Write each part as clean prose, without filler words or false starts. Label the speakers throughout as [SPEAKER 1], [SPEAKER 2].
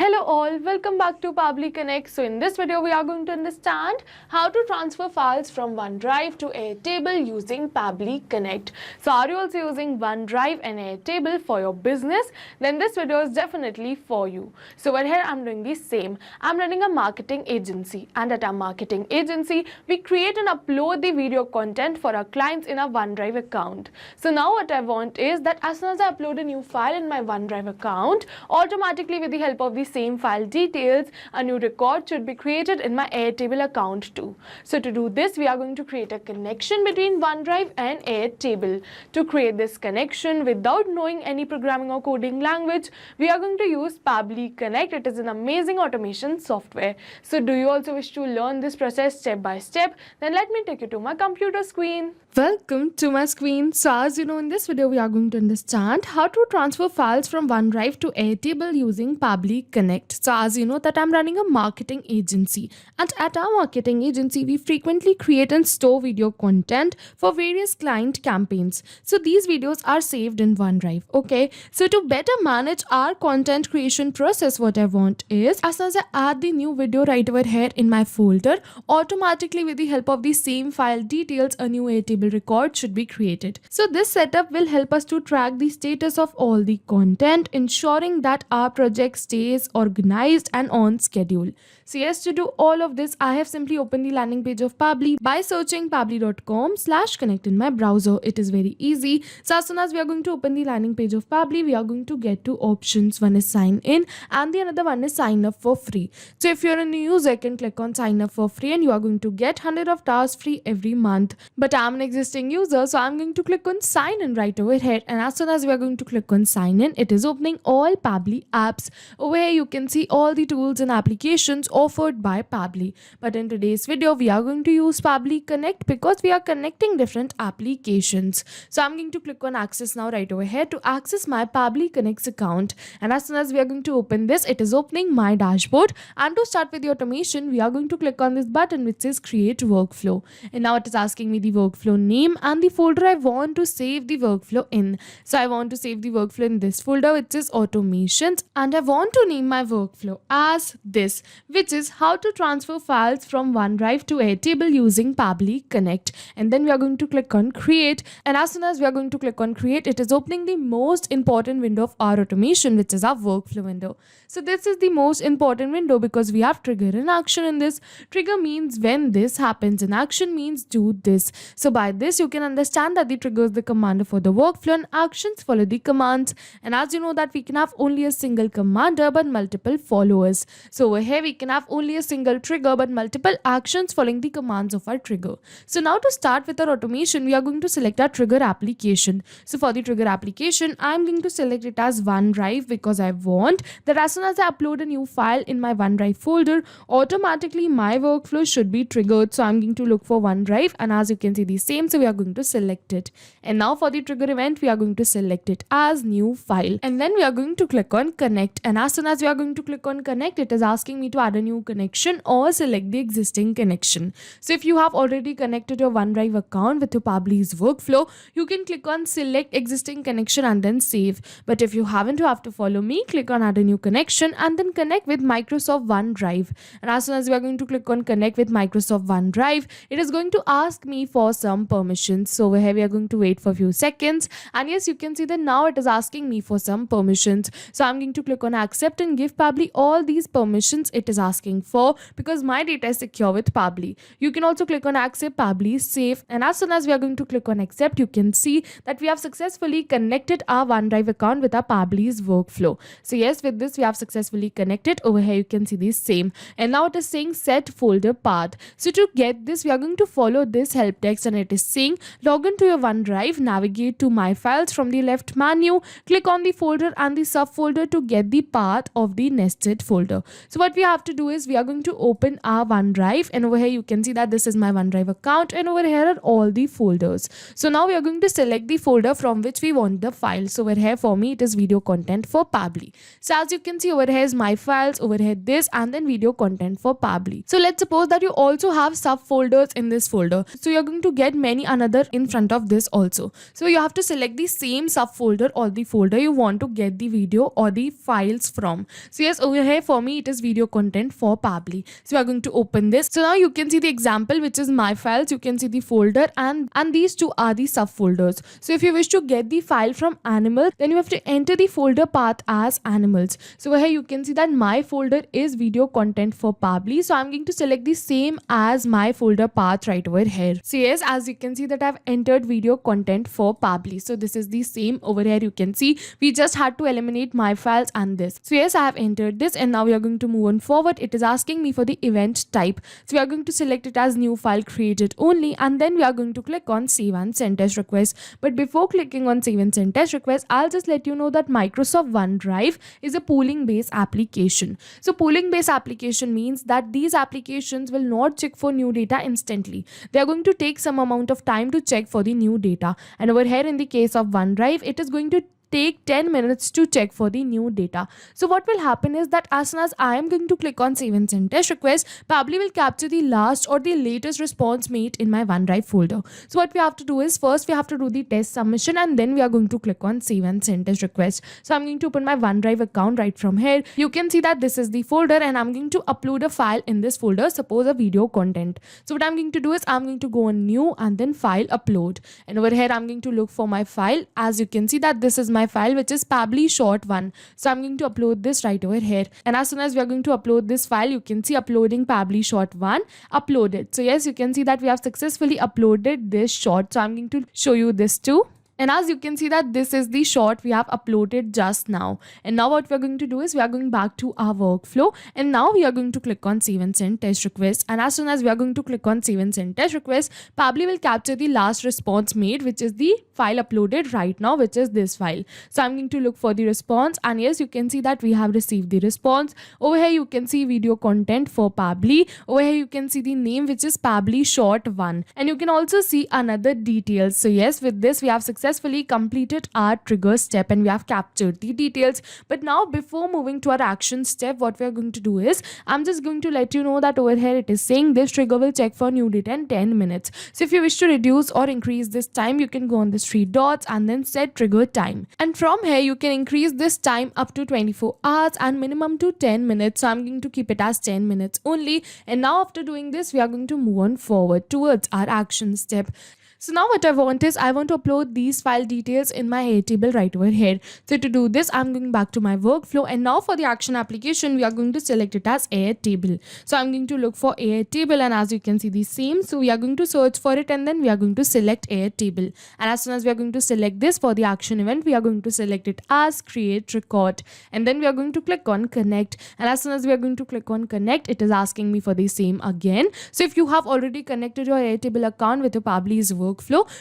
[SPEAKER 1] Hello all, welcome back to Pabbly Connect. So in this video we are going to understand how to transfer files from OneDrive to Airtable using Pabbly Connect. So are you also using OneDrive and Airtable for your business? Then this video is definitely for you. So over here I'm doing the same. I'm running a marketing agency, and at our marketing agency we create and upload the video content for our clients in our OneDrive account. So now what I want is that as soon as I upload a new file in my OneDrive account, automatically with the help of the same file details, a new record should be created in my Airtable account too. So to do this, we are going to create a connection between OneDrive and Airtable. To create this connection without knowing any programming or coding language, we are going to use Pabbly Connect. It is an amazing automation software. So do you also wish to learn this process step by step? Then let me take you to my computer screen. Welcome to my screen. So as you know, in this video we are going to understand how to transfer files from OneDrive to Airtable using Pabbly Connect. So as you know that I'm running a marketing agency, and at our marketing agency we frequently create and store video content for various client campaigns. So these videos are saved in OneDrive. Okay, so to better manage our content creation process, what I want is as soon as I add the new video right over here in my folder, automatically with the help of the same file details, a new Airtable record should be created. So this setup will help us to track the status of all the content, ensuring that our project stays organized and on schedule. So yes, to do all of this, I have simply opened the landing page of Pabbly by searching pabbly.com/connect in my browser. It is very easy. So as soon as we are going to open the landing page of Pabbly, we are going to get two options. One is sign in and the another one is sign up for free. So if you're a new user, you can click on sign up for free and you are going to get 100 of tasks free every month. But I'm an existing user, so I'm going to click on sign in right over here, and as soon as we are going to click on sign in, it is opening all Pabbly apps. Over here you can see all the tools and applications offered by Pabbly. But in today's video we are going to use Pabbly Connect because we are connecting different applications. So I'm going to click on access now right over here to access my Pabbly Connect account, and as soon as we are going to open this, it is opening my dashboard. And to start with the automation, we are going to click on this button which says create workflow, and now it is asking me the workflow name and the folder I want to save the workflow in. So I want to save the workflow in this folder which is automations, and I want to name my workflow as this, which is how to transfer files from OneDrive to Airtable using Pabbly Connect. And then we are going to click on create, and as soon as we are going to click on create, it is opening the most important window of our automation, which is our workflow window. So this is the most important window because we have trigger and action in this. Trigger means when this happens and action means do this. So by this you can understand that the trigger is the commander for the workflow and actions follow the commands. And as you know that we can have only a single commander but multiple followers. So over here we can have only a single trigger but multiple actions following the commands of our trigger. So now to start with our automation, we are going to select our trigger application. So for the trigger application, I'm going to select it as OneDrive because I want that as soon as I upload a new file in my OneDrive folder, automatically my workflow should be triggered. So I'm going to look for OneDrive, and as you can see the same, so we are going to select it. And now for the trigger event, we are going to select it as new file, and then we are going to click on connect. And as soon as we are going to click on connect, it is asking me to add a new connection or select the existing connection. So if you have already connected your OneDrive account with your Pabbly's workflow, you can click on select existing connection and then save. But if you haven't, you have to follow me. Click on add a new connection and then connect with Microsoft OneDrive. And as soon as we are going to click on connect with Microsoft OneDrive, it is going to ask me for some permissions. So over here we are going to wait for a few seconds, and yes, you can see that now it is asking me for some permissions. So I'm going to click on accept and give Pabbly all these permissions it is asking for because my data is secure with Pabbly. You can also click on accept, Pabbly is safe, and as soon as we are going to click on accept, you can see that we have successfully connected our OneDrive account with our Pabbly's workflow. So yes, with this we have successfully connected. Over here you can see the same, and now it is saying set folder path. So to get this, we are going to follow this help text, and it is saying log into your OneDrive, navigate to my files from the left menu, click on the folder and the subfolder to get the path of the nested folder. So what we have to do is we are going to open our OneDrive, and over here you can see that this is my OneDrive account, and over here are all the folders. So now we are going to select the folder from which we want the file. So over here for me it is video content for Pabbly. So as you can see, over here is my files, over here this, and then video content for Pabbly. So let's suppose that you also have subfolders in this folder. So you're going to get many another in front of this also. So you have to select the same subfolder or the folder you want to get the video or the files from. from. So yes, over here for me it is video content for Pabbly. So we are going to open this. So now you can see the example, which is my files. You can see the folder, and these two are the subfolders. So if you wish to get the file from animal, then you have to enter the folder path as animals. So over here you can see that my folder is video content for Pabbly. So I'm going to select the same as my folder path right over here. So yes, as you can see that I've entered video content for Pabbly. So this is the same over here. You can see we just had to eliminate my files and this. So yes, I have entered this, and now we are going to move on forward. It is asking me for the event type. So we are going to select it as new file created only, and then we are going to click on save and send test request. But before clicking on save and send test request, I'll just let you know that Microsoft OneDrive is a pooling based application. So pooling based application means that these applications will not check for new data instantly. They are going to take some amount of time to check for the new data. And over here in the case of OneDrive, it is going to take 10 minutes to check for the new data. So what will happen is that as soon as I am going to click on save and send test request, Pabbly will capture the last or the latest response made in my OneDrive folder. So what we have to do is first we have to do the test submission, and then we are going to click on save and send test request. So I'm going to open my OneDrive account right from here. You can see that this is the folder, and I'm going to upload a file in this folder, suppose a video content. So what I'm going to do is I'm going to go on new and then file upload, and over here I'm going to look for my file. As you can see that this is my file, which is Pabbly short 1. So I'm going to upload this right over here, and as soon as we are going to upload this file, you can see uploading Pabbly short 1 uploaded. So yes, you can see that we have successfully uploaded this short. So I'm going to show you this too. And as you can see that this is the short we have uploaded just now. And now what we're going to do is we are going back to our workflow, and now we are going to click on save and send test request. And as soon as we are going to click on save and send test request, Pabbly will capture the last response made, which is the file uploaded right now, which is this file. So I'm going to look for the response, and yes, you can see that we have received the response. Over here you can see video content for Pabbly. Over here you can see the name, which is Pabbly short 1, and you can also see another details. So yes, with this we have successfully completed our trigger step, and we have captured the details. But now before moving to our action step, what we are going to do is I'm just going to let you know that over here it is saying this trigger will check for new data in 10 minutes. So if you wish to reduce or increase this time, you can go on this 3 dots and then set trigger time, and from here you can increase this time up to 24 hours and minimum to 10 minutes. So I'm going to keep it as 10 minutes only. And now after doing this, we are going to move on forward towards our action step. So now what I want is I want to upload these file details in my Airtable right over here. So to do this, I'm going back to my workflow, and now for the action application, we are going to select it as Airtable. So I'm going to look for Airtable, and as you can see the same, so we are going to search for it, and then we are going to select Airtable. And as soon as we are going to select this for the action event, we are going to select it as create record, and then we are going to click on connect. And as soon as we are going to click on connect, it is asking me for the same again. So if you have already connected your Airtable account with your Pabbly's workflow,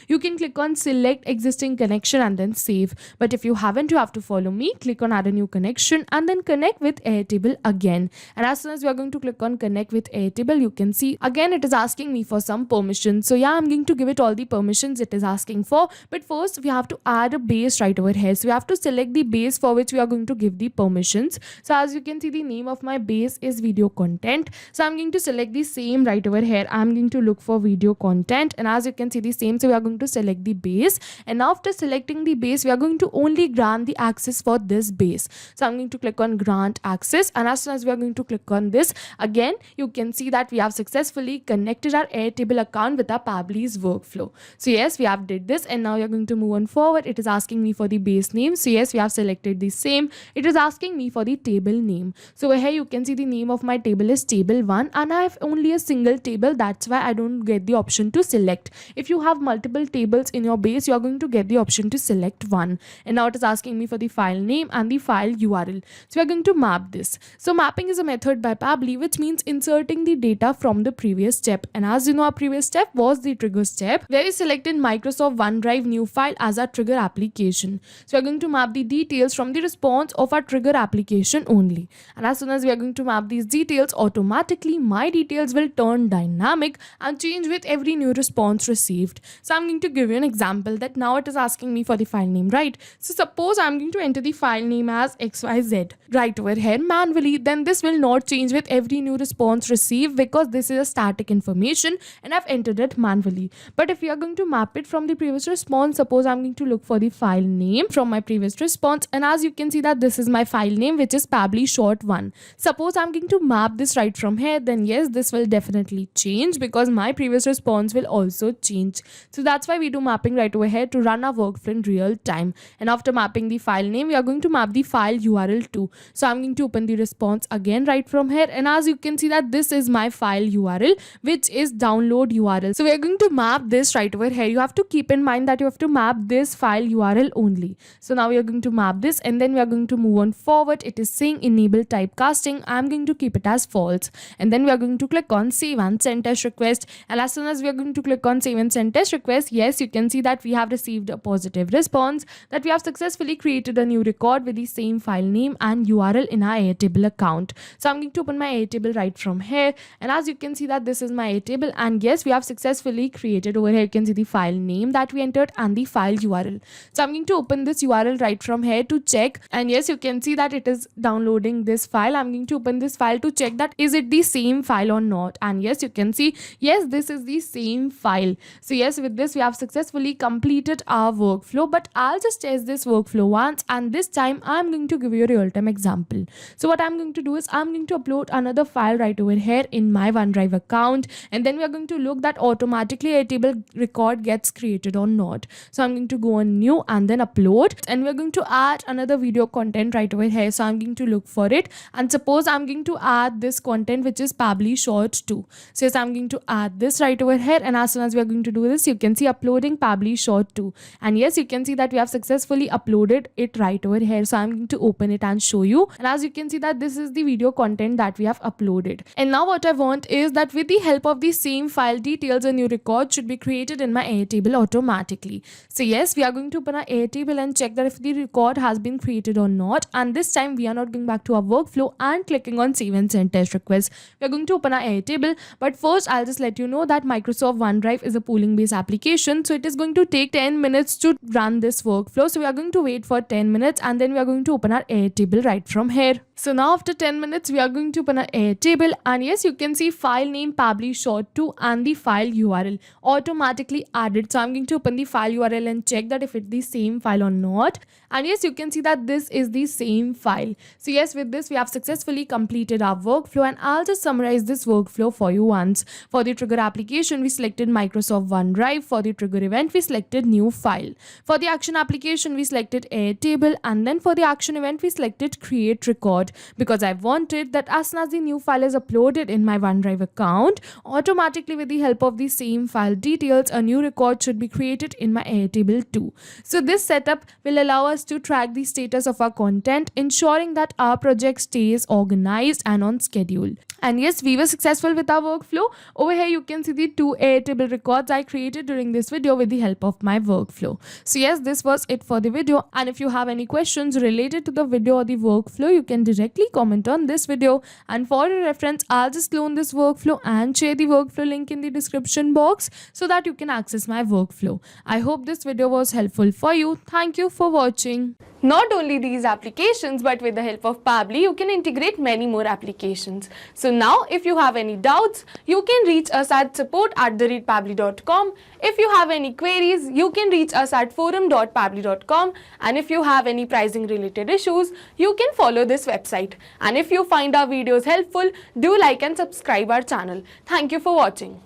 [SPEAKER 1] you can click on select existing connection and then save. But if you haven't, you have to follow me. Click on add a new connection and then connect with Airtable again. And as soon as we are going to click on connect with Airtable, you can see again it is asking me for some permissions. So yeah, I'm going to give it all the permissions it is asking for. But first we have to add a base right over here. So we have to select the base for which we are going to give the permissions. So as you can see, the name of my base is video content. So I'm going to select the same right over here. I'm going to look for video content, and as you can see the same, so we are going to select the base. And now after selecting the base, we are going to only grant the access for this base. So I'm going to click on grant access, and as soon as we are going to click on this, again you can see that we have successfully connected our Airtable account with our Pabbly's workflow. So yes, we have did this, and now you're going to move on forward. It is asking me for the base name. So yes, we have selected the same. It is asking me for the table name. So here you can see the name of my table is table 1, and I have only a single table. That's why I don't get the option to select. If you have multiple tables in your base, you are going to get the option to select one. And now it is asking me for the file name and the file URL. So we are going to map this. So mapping is a method by Pabbly which means inserting the data from the previous step. And as you know, our previous step was the trigger step where we selected Microsoft OneDrive new file as our trigger application. So we are going to map the details from the response of our trigger application only. And as soon as we are going to map these details, automatically my details will turn dynamic and change with every new response received. retrieved. So I'm going to give you an example that now it is asking me for the file name, right? So suppose I'm going to enter the file name as XYZ right over here manually, then this will not change with every new response received because this is a static information and I've entered it manually. But if we are going to map it from the previous response, suppose I'm going to look for the file name from my previous response, and as you can see that this is my file name, which is Pabbly short 1. Suppose I'm going to map this right from here, then yes, this will definitely change because my previous response will also change. So that's why we do mapping right over here to run our workflow in real time. And after mapping the file name, we are going to map the file URL too. So I'm going to open the response again right from here, and as you can see that this is my file URL, which is download URL. So we are going to map this right over here. You have to keep in mind that you have to map this file URL only. So now we are going to map this, and then we are going to move on forward. It is saying enable typecasting. I'm going to keep it as false, and then we are going to click on save and send test request. And as soon as we are going to click on save and send test request, yes, you can see that we have received a positive response that we have successfully created a new record with the same file name and URL in our Airtable account. So I'm going to open my Airtable right from here, and as you can see that this is my Airtable, and yes, we have successfully created over here. You can see the file name that we entered and the file URL. So I'm going to open this URL right from here to check, and yes, you can see that it is downloading this file. I'm going to open this file to check that is it the same file or not, and yes, you can see yes, this is the same file. So yes, with this we have successfully completed our workflow. But I'll just test this workflow once, and this time I'm going to give you a real-time example. So what I'm going to do is I'm going to upload another file right over here in my OneDrive account, and then we are going to look that automatically Airtable record gets created or not. So I'm going to go on new and then upload, and we're going to add another video content right over here. So I'm going to look for it, and suppose I'm going to add this content which is Pabbly short 2. So yes, I'm going to add this right over here, and as soon as we are going to do this, you can see uploading Pabbly short 2, and yes, you can see that we have successfully uploaded it right over here. So I'm going to open it and show you, and as you can see that this is the video content that we have uploaded. And now what I want is that with the help of the same file details, a new record should be created in my Airtable automatically. So yes, we are going to open our Airtable and check that if the record has been created or not, and this time we are not going back to our workflow and clicking on save and send test request. We are going to open our Airtable, but first I'll just let you know that Microsoft OneDrive is a pooling based application, so it is going to take 10 minutes to run this workflow. So we are going to wait for 10 minutes, and then we are going to open our Airtable right from here. So now after 10 minutes, we are going to open our Airtable, and yes, you can see file name Pabbly short 2 and the file URL automatically added. So I'm going to open the file URL and check that if it's the same file or not. And yes, you can see that this is the same file. So yes, with this we have successfully completed our workflow, and I'll just summarize this workflow for you once. For the trigger application, we selected Microsoft OneDrive. For the trigger event, we selected new file. For the action application, we selected Airtable, and then for the action event, we selected create record, because I wanted that as soon as the new file is uploaded in my OneDrive account, automatically with the help of the same file details, a new record should be created in my Airtable too. So this setup will allow us to track the status of our content, ensuring that our project stays organized and on schedule. And yes, we were successful with our workflow. Over here, you can see the 2 Airtable records I created during this video with the help of my workflow. So yes, this was it for the video. And if you have any questions related to the video or the workflow, you can directly comment on this video. And for your reference, I'll just clone this workflow and share the workflow link in the description box so that you can access my workflow. I hope this video was helpful for you. Thank you for watching. Not only these applications, but with the help of Pabbly, you can integrate many more applications. So now, if you have any doubts, you can reach us at support@pabbly.com. If you have any queries, you can reach us at forum.pabbly.com. And if you have any pricing related issues, you can follow this website. And if you find our videos helpful, do like and subscribe our channel. Thank you for watching.